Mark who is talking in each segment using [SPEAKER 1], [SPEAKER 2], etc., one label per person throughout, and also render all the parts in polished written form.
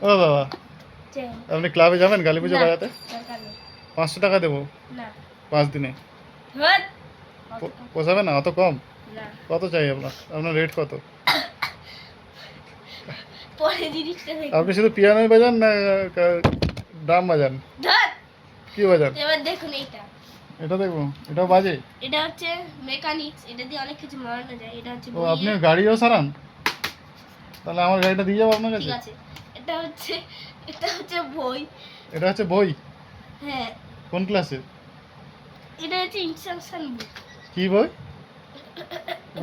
[SPEAKER 1] ও বাবা, আপনি ক্লাবে যাবেন কালী পুজো বাজাতে? 500 টাকা দেবো 5 দিনে। পোষাবে না? অত কম? কত চাই আপনার? আপনার রেট কত? আপনি শুধু পিয়ানোই বাজান না ড্রাম বাজান? কি বাজান?
[SPEAKER 2] এবার দেখুন এইটা।
[SPEAKER 1] এটা দেখবো, এটাও বাজে?
[SPEAKER 2] এটা হচ্ছে মেকানিক্স, এটা দিয়ে অনেক কিছু মারানো যায়। এটা হচ্ছে
[SPEAKER 1] ও, আপনি গাড়িও সারান? তাহলে আমার গাড়িটা দিয়ে যাবো আপনার কাছে।
[SPEAKER 2] ঠিক আছে। এটা হচ্ছে বই।
[SPEAKER 1] এটা হচ্ছে বই?
[SPEAKER 2] হ্যাঁ।
[SPEAKER 1] কোন ক্লাসে?
[SPEAKER 2] এটা হচ্ছে ইনস্ট্রাকশন বুক।
[SPEAKER 1] কি বই?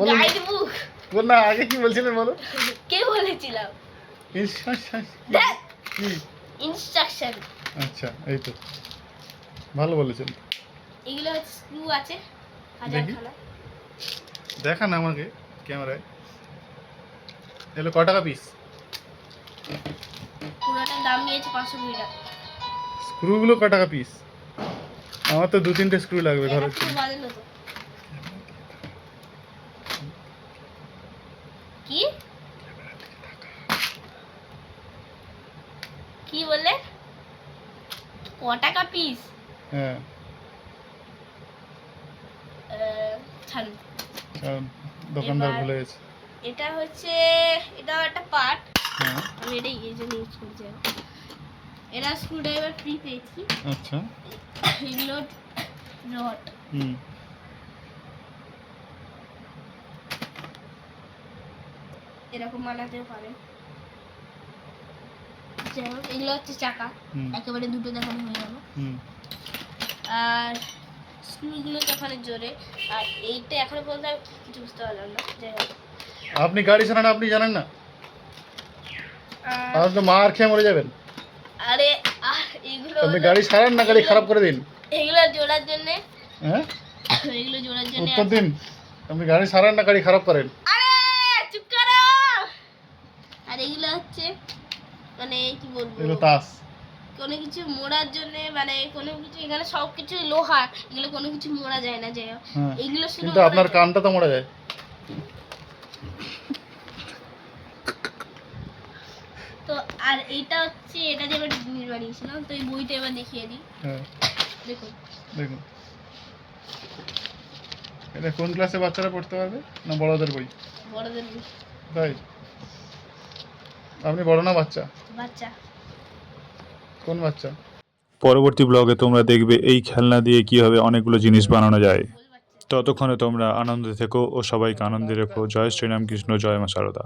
[SPEAKER 2] Guide book.
[SPEAKER 1] বল না, আগে কি বলছিলেন বলো।
[SPEAKER 2] কে বলেছিলাম? ইনস্ট্রাকশন।
[SPEAKER 1] আচ্ছা, এই তো ভালো বলেছেন।
[SPEAKER 2] এগুলো হচ্ছে স্ক্রু আছে হাজারখানা।
[SPEAKER 1] দেখান আমাকে ক্যামেরায়। এগুলো ক টাকা পিস?
[SPEAKER 2] পুরোটার দাম নিয়েছে 520 টাকা।
[SPEAKER 1] স্ক্রুগুলো ক টাকা পিস? আমার তো 2-3টে স্ক্রু লাগবে ঘরের জন্য।
[SPEAKER 2] কি কি বলে? ক টাকা পিস?
[SPEAKER 1] হ্যাঁ, দোকানদার ভুলে গেছে।
[SPEAKER 2] এটা হচ্ছে, এটা একটা পার্ট।
[SPEAKER 1] হ্যাঁ,
[SPEAKER 2] আমি এটা এই জন্য ইউজ করছি। এটা স্ক্রুড্রাইভার ফ্রি পেয়েছি।
[SPEAKER 1] আচ্ছা,
[SPEAKER 2] এগুলো রড। এরকম বানাতে পারে। যেমন এগুলো হচ্ছে চাকা, একেবারে দুটো দেখানো হয়ে গেল। আর স্ক্রুগুলো দেখানোর জোরে। আর এইটা এখনো পর্যন্ত আমি কিছু বুঝতে পারলাম না। যাই হোক,
[SPEAKER 1] আপনি গাড়ি চালান, আপনি জানেন না? আপনি তো মার খেয়ে মরে যাবেন।
[SPEAKER 2] আরে এগুলো
[SPEAKER 1] আপনি গাড়ি সারান না গাড়ি খারাপ করে দিন?
[SPEAKER 2] এগুলো জোড়ার জন্য।
[SPEAKER 1] হ্যাঁ,
[SPEAKER 2] এগুলো জোড়ার জন্য
[SPEAKER 1] উত্তর দিন। আপনি গাড়ি সারান না গাড়ি খারাপ করেন?
[SPEAKER 2] আরে চুপ করো। আর এগুলো হচ্ছে মানে কি বলবো,
[SPEAKER 1] এগুলো তাস।
[SPEAKER 2] কোনো কিছু মোড়ার জন্য, মানে কোনো কিছু, এখানে সব কিছু লোহা, এগুলো কোনো কিছু মোড়া যায় না। যাই হোক, এগুলো শুধু
[SPEAKER 1] কিন্তু আপনার কানটা তো মোড়া যায়।
[SPEAKER 2] তো আর এইটা হচ্ছে, এটা যে আমি জিনিস বানিয়েছিলাম, তো এই বইটা এবার দেখিয়ে দিই। দেখুন
[SPEAKER 1] দেখুন, এটা কোন ক্লাসে বাচ্চারা পড়তে পারবে? না বড়দের বই?
[SPEAKER 2] বড়দের বই।
[SPEAKER 1] তাই? আপনি বড় না বাচ্চা?
[SPEAKER 2] বাচ্চা।
[SPEAKER 1] কোন বাচ্চা?
[SPEAKER 3] পরবর্তী ব্লগে তোমরা দেখবে এই খেলনা দিয়ে কীভাবে অনেকগুলো জিনিস বানানো যায়। ততক্ষণে তোমরা আনন্দে থেকো ও সবাইকে আনন্দে রেখো। জয় শ্রীরামকৃষ্ণ, জয় মা শারদা।